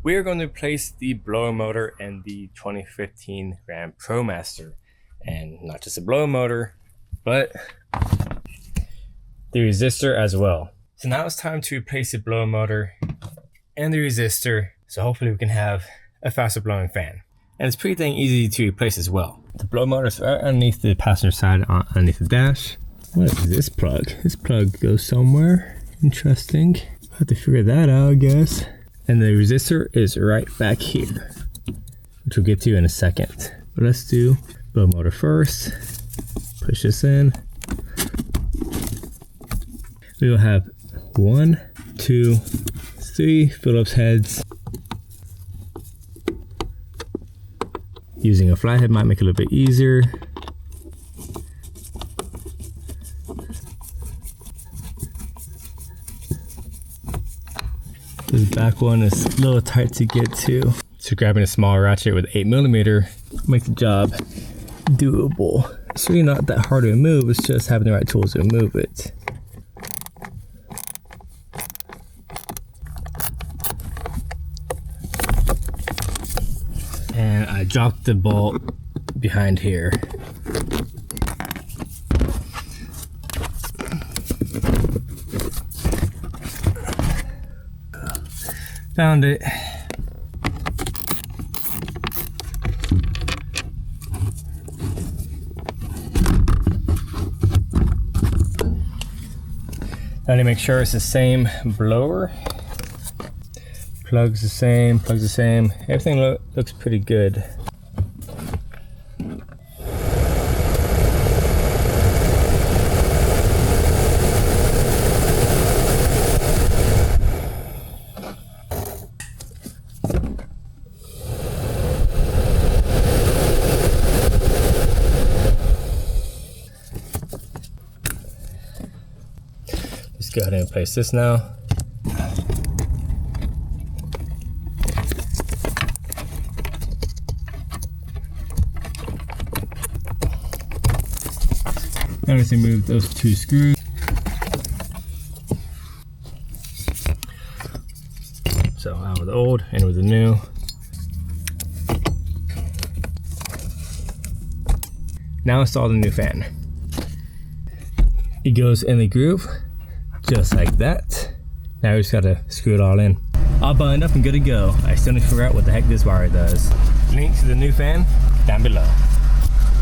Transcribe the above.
we are going to replace the blower motor and the 2015 Ram ProMaster. And not just a blower motor, but the resistor as well. So now it's time to replace the blower motor and the resistor, so hopefully we can have a faster blowing fan. And it's pretty dang easy to replace as well. The blower motor is right underneath the passenger side, underneath the dash. What is this plug? This plug goes somewhere. Interesting. I'll have to figure that out, I guess. And the resistor is right back here, which we'll get to in a second. But let's do blower motor first. Push this in. We will have 1, 2, 3 Phillips heads. Using a flathead might make it a little bit easier. This back one is a little tight to get to. So grabbing a small ratchet with 8mm make the job doable. It's really not that hard to remove, it's just having the right tools to remove it. And I dropped the bolt behind here. Found it. Now to make sure it's the same blower. Plugs the same, Everything looks pretty good. Let's go ahead and place this now. Now let's remove those 2 screws. So out with the old, in with the new. Now install the new fan. It goes in the groove, just like that. Now we just gotta screw it all in. All buttoned up and good to go. I still need to figure out what the heck this wire does. Link to the new fan down below.